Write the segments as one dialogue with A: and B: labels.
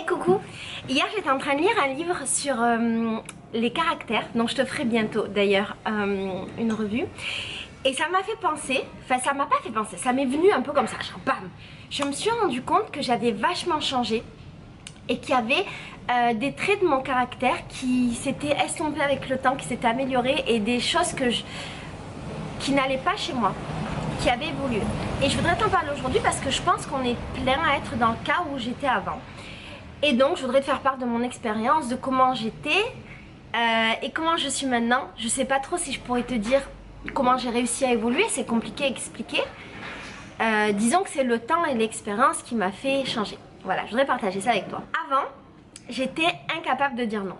A: Hey coucou. Hier j'étais en train de lire un livre sur les caractères, donc je te ferai bientôt d'ailleurs une revue. Et ça m'a fait penser, enfin ça m'a pas fait penser, ça m'est venu un peu comme ça, genre bam. Je me suis rendu compte que j'avais vachement changé et qu'il y avait des traits de mon caractère qui s'étaient estompés avec le temps, qui s'étaient améliorés, et des choses qui n'allaient pas chez moi, qui avaient évolué. Et je voudrais t'en parler aujourd'hui parce que je pense qu'on est plein à être dans le cas où j'étais avant. Et donc je voudrais te faire part de mon expérience, de comment j'étais et comment je suis maintenant. Je sais pas trop si je pourrais te dire comment j'ai réussi à évoluer, c'est compliqué à expliquer. Disons que c'est le temps et l'expérience qui m'a fait changer. Voilà, je voudrais partager ça avec toi. Avant, j'étais incapable de dire non.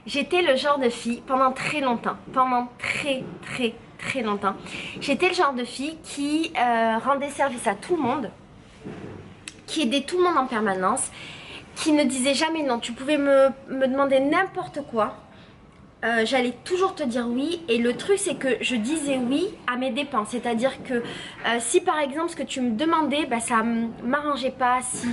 A: J'étais le genre de fille pendant très longtemps, pendant très longtemps. J'étais le genre de fille qui rendait service à tout le monde, qui aidait tout le monde en permanence, qui ne disait jamais non. Tu pouvais me demander n'importe quoi, j'allais toujours te dire oui. Et le truc c'est que je disais oui à mes dépens, c'est à dire que si par exemple ce que tu me demandais bah, ça m'arrangeait pas, si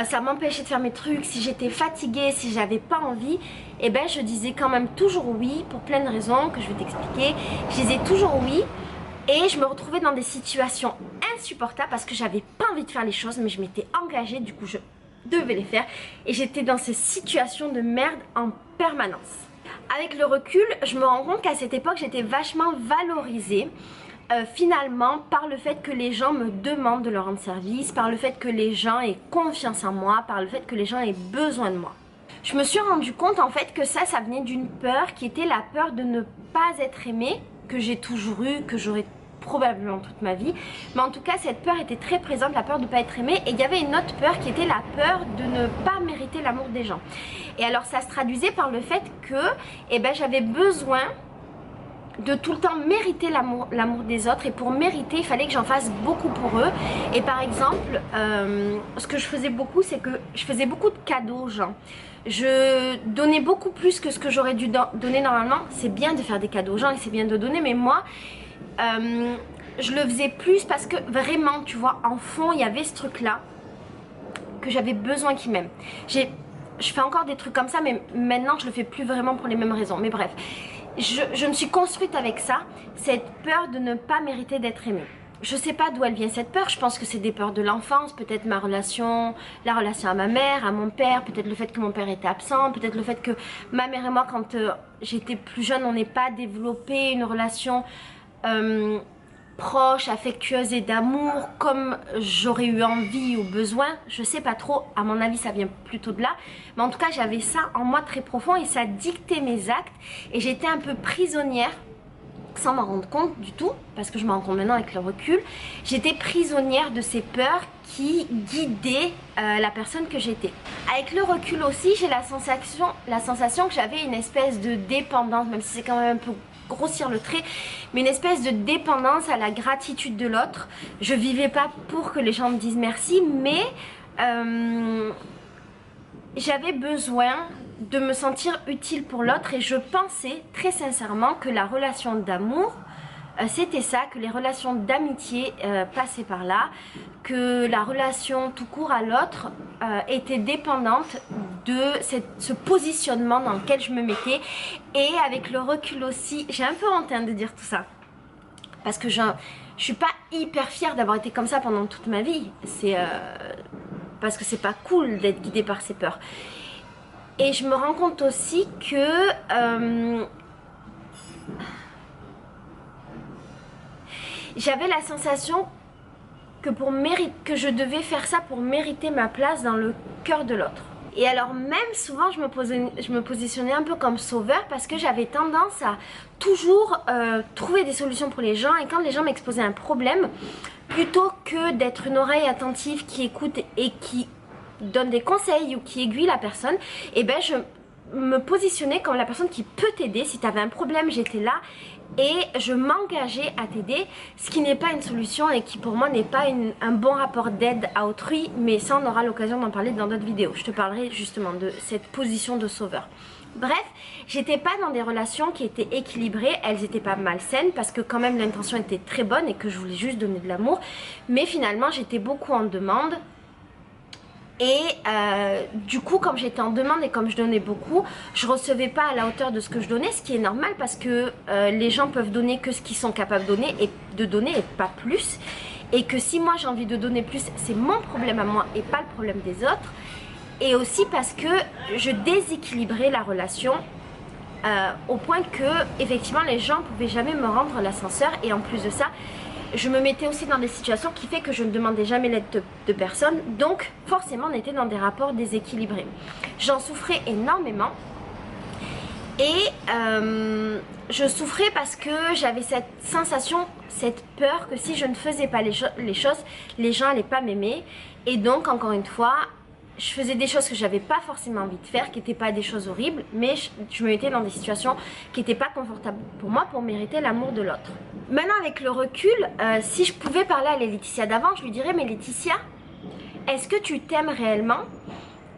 A: ça m'empêchait de faire mes trucs, si j'étais fatiguée, si j'avais pas envie, et ben je disais quand même toujours oui pour plein de raisons que je vais t'expliquer. Je disais toujours oui. Et je me retrouvais dans des situations insupportables parce que j'avais pas envie de faire les choses, mais je m'étais engagée, du coup je devais les faire. Et j'étais dans ces situations de merde en permanence. Avec le recul, je me rends compte qu'à cette époque, j'étais vachement valorisée finalement par le fait que les gens me demandent de leur rendre service, par le fait que les gens aient confiance en moi, par le fait que les gens aient besoin de moi. Je me suis rendu compte en fait que ça venait d'une peur qui était la peur de ne pas être aimée, que j'ai toujours eu, que j'aurais probablement toute ma vie. Mais en tout cas cette peur était très présente, la peur de ne pas être aimée. Et il y avait une autre peur qui était la peur de ne pas mériter l'amour des gens. Et alors ça se traduisait par le fait que j'avais besoin de tout le temps mériter l'amour des autres. Et pour mériter il fallait que j'en fasse beaucoup pour eux. Et par exemple ce que je faisais beaucoup, c'est que je faisais beaucoup de cadeaux aux gens. Je donnais beaucoup plus que ce que j'aurais dû donner normalement. C'est bien de faire des cadeaux aux gens et c'est bien de donner, mais moi je le faisais plus parce que vraiment tu vois en fond il y avait ce truc là que j'avais besoin qu'ils m'aiment. Je fais encore des trucs comme ça, mais maintenant je le fais plus vraiment pour les mêmes raisons. Mais bref, je me suis construite avec ça, cette peur de ne pas mériter d'être aimée. Je sais pas d'où elle vient cette peur, je pense que c'est des peurs de l'enfance, peut-être la relation à ma mère, à mon père, peut-être le fait que mon père était absent, peut-être le fait que ma mère et moi quand j'étais plus jeune on n'ait pas développé une relation proche, affectueuse et d'amour comme j'aurais eu envie ou besoin. Je sais pas trop, à mon avis ça vient plutôt de là, mais en tout cas j'avais ça en moi très profond et ça dictait mes actes et j'étais un peu prisonnière sans m'en rendre compte du tout, parce que je m'en rends compte maintenant avec le recul. J'étais prisonnière de ces peurs qui guidaient la personne que j'étais. Avec le recul aussi, j'ai la sensation que j'avais une espèce de dépendance, même si c'est quand même un peu grossir le trait, mais une espèce de dépendance à la gratitude de l'autre. Je vivais pas pour que les gens me disent merci, mais j'avais besoin de me sentir utile pour l'autre et je pensais très sincèrement que la relation d'amour c'était ça, que les relations d'amitié passaient par là, que la relation tout court à l'autre était dépendante de ce positionnement dans lequel je me mettais. Et avec le recul aussi, j'ai un peu honte de dire tout ça parce que je suis pas hyper fière d'avoir été comme ça pendant toute ma vie. C'est parce que c'est pas cool d'être guidée par ses peurs. Et je me rends compte aussi que j'avais la sensation que je devais faire ça pour mériter ma place dans le cœur de l'autre. Et alors même souvent je me positionnais un peu comme sauveur parce que j'avais tendance à toujours trouver des solutions pour les gens. Et quand les gens m'exposaient un problème, plutôt que d'être une oreille attentive qui écoute et qui donne des conseils ou qui aiguille la personne, et je me positionnais comme la personne qui peut t'aider. Si tu avais un problème, j'étais là et je m'engageais à t'aider, ce qui n'est pas une solution et qui pour moi n'est pas un bon rapport d'aide à autrui, mais ça on aura l'occasion d'en parler dans d'autres vidéos. Je te parlerai justement de cette position de sauveur. Bref, j'étais pas dans des relations qui étaient équilibrées, elles étaient pas malsaines parce que quand même l'intention était très bonne et que je voulais juste donner de l'amour, mais finalement j'étais beaucoup en demande. Et du coup, comme j'étais en demande et comme je donnais beaucoup, je recevais pas à la hauteur de ce que je donnais, ce qui est normal parce que les gens peuvent donner que ce qu'ils sont capables de donner et pas plus. Et que si moi j'ai envie de donner plus, c'est mon problème à moi et pas le problème des autres. Et aussi parce que je déséquilibrais la relation au point que effectivement les gens pouvaient jamais me rendre l'ascenseur. Et en plus de ça, je me mettais aussi dans des situations qui fait que je ne demandais jamais l'aide de personne. Donc forcément on était dans des rapports déséquilibrés. J'en souffrais énormément. Et je souffrais parce que j'avais cette sensation, cette peur que si je ne faisais pas les choses, les gens n'allaient pas m'aimer. Et donc encore une fois, je faisais des choses que j'avais pas forcément envie de faire, qui n'étaient pas des choses horribles, mais je me mettais dans des situations qui n'étaient pas confortables pour moi pour mériter l'amour de l'autre. Maintenant avec le recul, si je pouvais parler à la Laetitia d'avant, je lui dirais: mais Laetitia, est-ce que tu t'aimes réellement?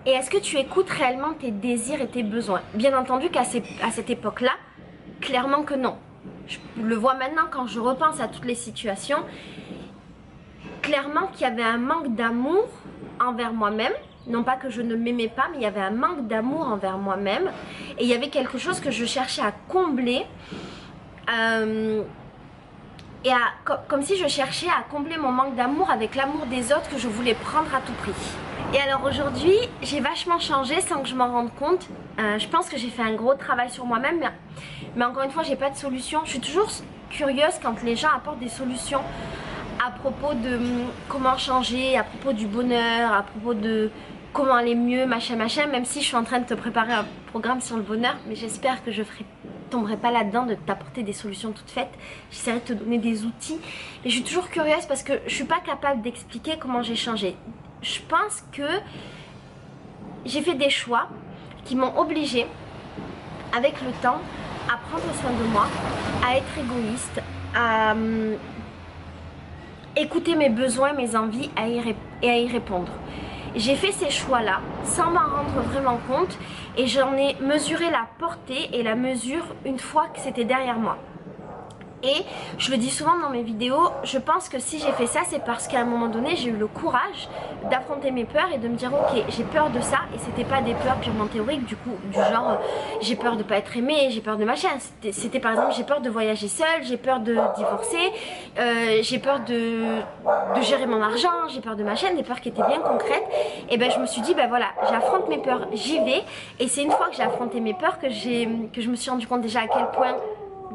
A: Et est-ce que tu écoutes réellement tes désirs et tes besoins? Bien entendu qu'à cette époque-là, clairement que non. Je le vois maintenant quand je repense à toutes les situations. Clairement qu'il y avait un manque d'amour envers moi-même. Non pas que je ne m'aimais pas, mais il y avait un manque d'amour envers moi-même. Et il y avait quelque chose que je cherchais à combler. Comme si je cherchais à combler mon manque d'amour avec l'amour des autres que je voulais prendre à tout prix. Et alors aujourd'hui, j'ai vachement changé sans que je m'en rende compte. Je pense que j'ai fait un gros travail sur moi-même, mais encore une fois, j'ai pas de solution. Je suis toujours curieuse quand les gens apportent des solutions à propos de comment changer, à propos du bonheur, à propos de comment aller mieux, machin, même si je suis en train de te préparer un programme sur le bonheur, mais j'espère que je tomberai pas là-dedans de t'apporter des solutions toutes faites. J'essaierai de te donner des outils, mais je suis toujours curieuse parce que je suis pas capable d'expliquer comment j'ai changé. Je pense que j'ai fait des choix qui m'ont obligée, avec le temps, à prendre soin de moi, à être égoïste, à écouter mes besoins, mes envies et à y répondre. J'ai fait ces choix-là sans m'en rendre vraiment compte et j'en ai mesuré la portée et la mesure une fois que c'était derrière moi. Et je le dis souvent dans mes vidéos, je pense que si j'ai fait ça, c'est parce qu'à un moment donné, j'ai eu le courage d'affronter mes peurs et de me dire ok, j'ai peur de ça. Et c'était pas des peurs purement théoriques, du genre j'ai peur de pas être aimée, j'ai peur de machin. C'était par exemple j'ai peur de voyager seule, j'ai peur de divorcer, j'ai peur de gérer mon argent, j'ai peur de machin, des peurs qui étaient bien concrètes. Et ben je me suis dit ben voilà, j'affronte mes peurs, j'y vais. Et c'est une fois que j'ai affronté mes peurs que je me suis rendu compte déjà à quel point...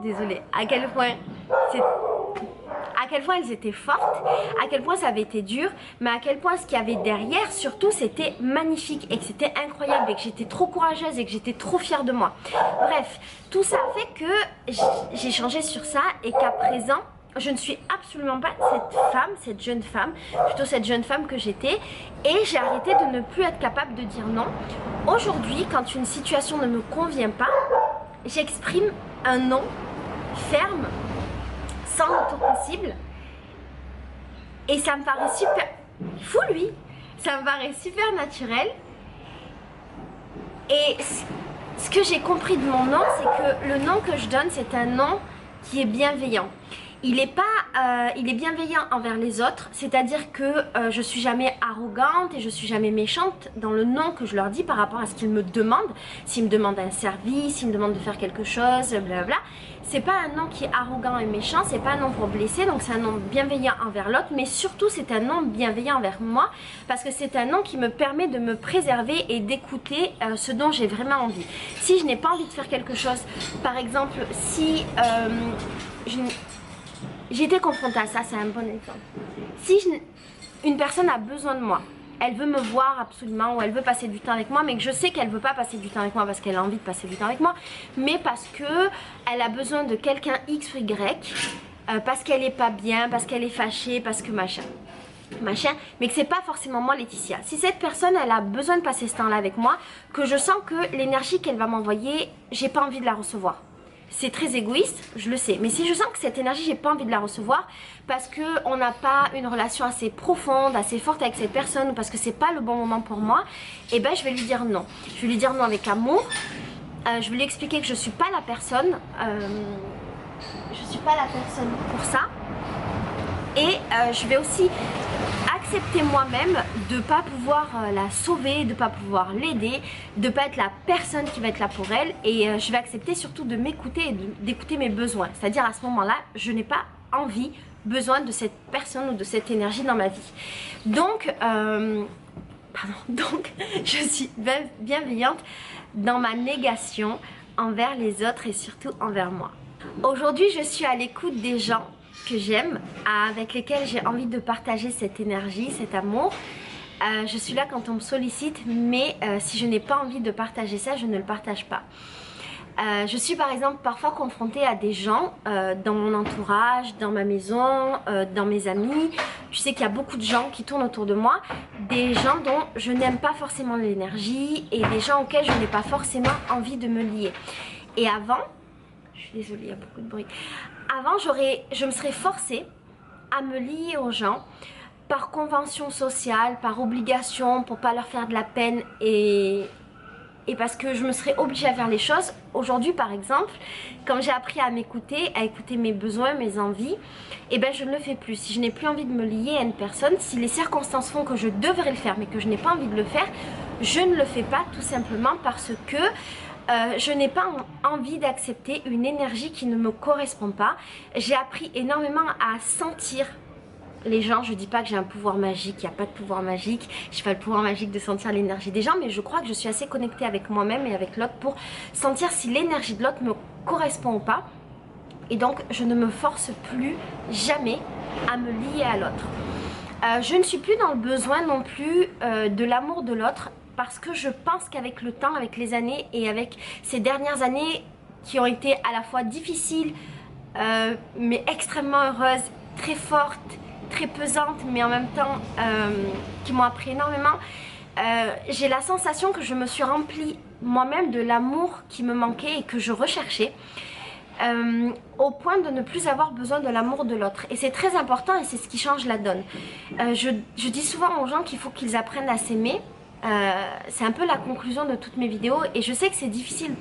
A: Désolée, à quel point elles étaient fortes, à quel point ça avait été dur, mais à quel point ce qu'il y avait derrière surtout c'était magnifique et que c'était incroyable et que j'étais trop courageuse et que j'étais trop fière de moi. Bref, tout ça a fait que j'ai changé sur ça et qu'à présent je ne suis absolument pas cette jeune femme, plutôt cette jeune femme que j'étais, et j'ai arrêté de ne plus être capable de dire non. Aujourd'hui, quand une situation ne me convient pas, j'exprime un non ferme, sans retour possible, et ça me paraît super fou lui, ça me paraît super naturel. Et ce que j'ai compris de mon non, c'est que le non que je donne, c'est un non qui est bienveillant. Il est bienveillant envers les autres, c'est-à-dire que je suis jamais arrogante et je suis jamais méchante dans le non que je leur dis par rapport à ce qu'ils me demandent. S'ils me demandent un service, s'ils me demandent de faire quelque chose, blablabla. C'est pas un non qui est arrogant et méchant, c'est pas un non pour blesser, donc c'est un non bienveillant envers l'autre, mais surtout c'est un non bienveillant envers moi, parce que c'est un non qui me permet de me préserver et d'écouter ce dont j'ai vraiment envie. Si je n'ai pas envie de faire quelque chose, par exemple, si j'ai été confrontée à ça, c'est un bon exemple. Si une personne a besoin de moi, elle veut me voir absolument ou elle veut passer du temps avec moi, mais que je sais qu'elle veut pas passer du temps avec moi parce qu'elle a envie de passer du temps avec moi, mais parce que elle a besoin de quelqu'un X ou Y, parce qu'elle est pas bien, parce qu'elle est fâchée, parce que machin, mais que c'est pas forcément moi Laetitia. Si cette personne elle a besoin de passer ce temps là avec moi, que je sens que l'énergie qu'elle va m'envoyer, j'ai pas envie de la recevoir. C'est très égoïste, je le sais, mais si je sens que cette énergie j'ai pas envie de la recevoir parce qu'on n'a pas une relation assez profonde, assez forte avec cette personne, ou parce que c'est pas le bon moment pour moi, et ben je vais lui dire non. Je vais lui dire non avec amour, je vais lui expliquer que je suis pas la personne, pour ça, et je vais aussi accepter moi-même de ne pas pouvoir la sauver, de ne pas pouvoir l'aider, de ne pas être la personne qui va être là pour elle. Et je vais accepter surtout de m'écouter et d'écouter mes besoins. C'est-à-dire à ce moment-là, je n'ai pas envie, besoin de cette personne ou de cette énergie dans ma vie. Donc, donc je suis bienveillante dans ma négation envers les autres et surtout envers moi. Aujourd'hui, je suis à l'écoute des gens que j'aime, avec lesquels j'ai envie de partager cette énergie, cet amour. Je suis là quand on me sollicite, mais si je n'ai pas envie de partager ça, je ne le partage pas. Je suis par exemple parfois confrontée à des gens dans mon entourage, dans ma maison, dans mes amis. Je sais qu'il y a beaucoup de gens qui tournent autour de moi, des gens dont je n'aime pas forcément l'énergie et des gens auxquels je n'ai pas forcément envie de me lier. Et avant, je suis désolée, il y a beaucoup de bruit. Avant, je me serais forcée à me lier aux gens par convention sociale, par obligation, pour pas leur faire de la peine et parce que je me serais obligée à faire les choses. Aujourd'hui par exemple, comme j'ai appris à m'écouter, à écouter mes besoins, mes envies, et ben je ne le fais plus. Si je n'ai plus envie de me lier à une personne, si les circonstances font que je devrais le faire mais que je n'ai pas envie de le faire, je ne le fais pas, tout simplement parce que je n'ai pas envie d'accepter une énergie qui ne me correspond pas. J'ai appris énormément à sentir les gens. Je dis pas que j'ai un pouvoir magique, il n'y a pas de pouvoir magique, j'ai pas le pouvoir magique de sentir l'énergie des gens, mais je crois que je suis assez connectée avec moi-même et avec l'autre pour sentir si l'énergie de l'autre me correspond ou pas. Et donc je ne me force plus jamais à me lier à l'autre. Je ne suis plus dans le besoin non plus de l'amour de l'autre, parce que je pense qu'avec le temps, avec les années et avec ces dernières années qui ont été à la fois difficiles mais extrêmement heureuses, très fortes, très pesantes, mais en même temps qui m'ont appris énormément, j'ai la sensation que je me suis remplie moi-même de l'amour qui me manquait et que je recherchais, au point de ne plus avoir besoin de l'amour de l'autre. Et c'est très important et c'est ce qui change la donne. Je dis souvent aux gens qu'il faut qu'ils apprennent à s'aimer. C'est un peu la conclusion de toutes mes vidéos et je sais que c'est difficile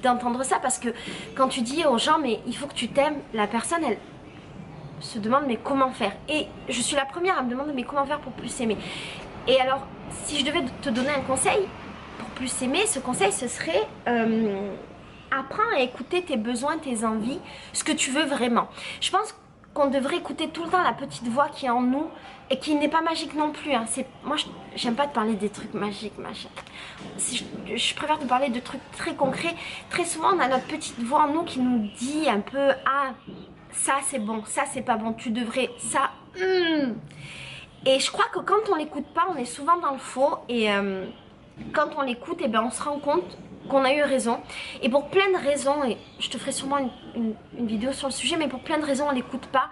A: d'entendre ça, parce que quand tu dis aux gens mais il faut que tu t'aimes, la personne elle se demande mais comment faire, et je suis la première à me demander mais comment faire pour plus s'aimer. Et alors si je devais te donner un conseil pour plus s'aimer, ce conseil ce serait apprends à écouter tes besoins, tes envies, ce que tu veux vraiment. Je pense qu'on devrait écouter tout le temps la petite voix qui est en nous et qui n'est pas magique non plus, hein. Moi j'aime pas te parler des trucs magiques, machin. Je préfère te parler de trucs très concrets. Très souvent on a notre petite voix en nous qui nous dit un peu ah ça c'est bon, ça c'est pas bon, tu devrais, ça Et je crois que quand on l'écoute pas, on est souvent dans le faux. Et quand on l'écoute, et ben on se rend compte qu'on a eu raison. Et pour plein de raisons, et je te ferai sûrement une vidéo sur le sujet, mais pour plein de raisons on l'écoute pas.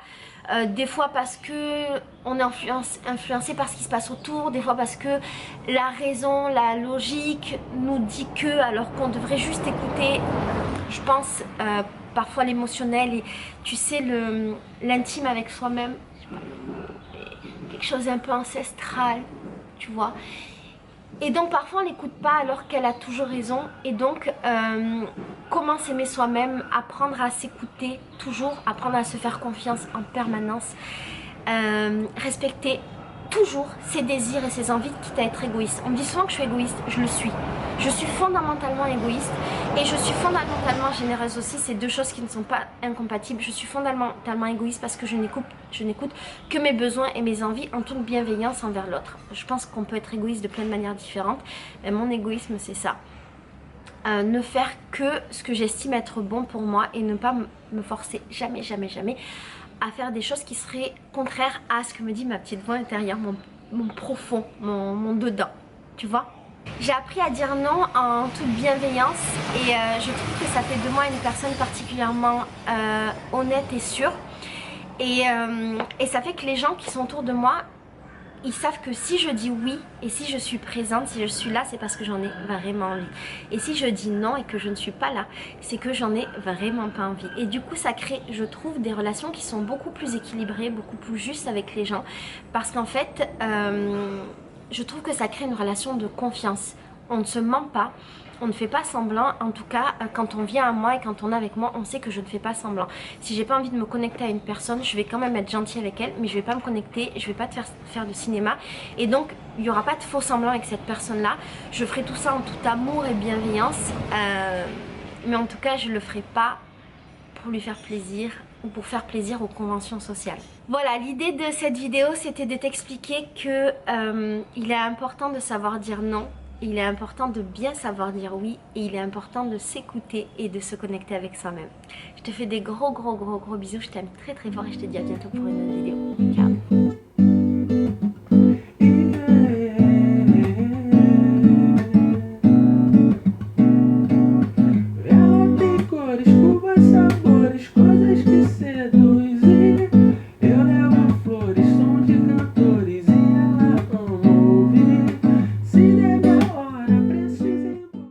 A: Des fois parce que on est influencé par ce qui se passe autour, des fois parce que la raison, la logique nous dit que, alors qu'on devrait juste écouter, je pense, parfois l'émotionnel et tu sais l'intime avec soi-même, quelque chose d'un peu ancestral, tu vois. Et donc parfois on n'écoute pas alors qu'elle a toujours raison. Et donc comment s'aimer soi-même, apprendre à s'écouter toujours, apprendre à se faire confiance en permanence, respecter toujours ses désirs et ses envies, quitte à être égoïste. On me dit souvent que je suis égoïste, je le suis. Je suis fondamentalement égoïste et je suis fondamentalement généreuse aussi. C'est deux choses qui ne sont pas incompatibles. Je suis fondamentalement égoïste parce que je n'écoute que mes besoins et mes envies en toute bienveillance envers l'autre. Je pense qu'on peut être égoïste de plein de manières différentes, mais mon égoïsme c'est ça. Ne faire que ce que j'estime être bon pour moi et ne pas me forcer jamais, jamais, jamais à faire des choses qui seraient contraires à ce que me dit ma petite voix intérieure, mon profond, mon dedans, tu vois. J'ai appris à dire non en toute bienveillance et je trouve que ça fait de moi une personne particulièrement honnête et sûre. Et ça fait que les gens qui sont autour de moi, ils savent que si je dis oui et si je suis présente, si je suis là, c'est parce que j'en ai vraiment envie. Et si je dis non et que je ne suis pas là, c'est que j'en ai vraiment pas envie. Et du coup ça crée, je trouve, des relations qui sont beaucoup plus équilibrées, beaucoup plus justes avec les gens. Parce qu'en fait, je trouve que ça crée une relation de confiance On ne se ment pas, on ne fait pas semblant. En tout cas, quand on vient à moi et quand on est avec moi, on sait que je ne fais pas semblant. Si j'ai pas envie de me connecter à une personne, je vais quand même être gentille avec elle, mais je vais pas me connecter, je vais pas te faire de cinéma. Et donc, il n'y aura pas de faux semblant avec cette personne-là. Je ferai tout ça en tout amour et bienveillance. Mais en tout cas, je le ferai pas pour lui faire plaisir ou pour faire plaisir aux conventions sociales. Voilà, l'idée de cette vidéo, c'était de t'expliquer que il est important de savoir dire non. Il est important de bien savoir dire oui et il est important de s'écouter et de se connecter avec soi-même. Je te fais des gros bisous, je t'aime très fort et je te dis à bientôt pour une autre vidéo. Ciao.
B: Ela tem cores, curvas,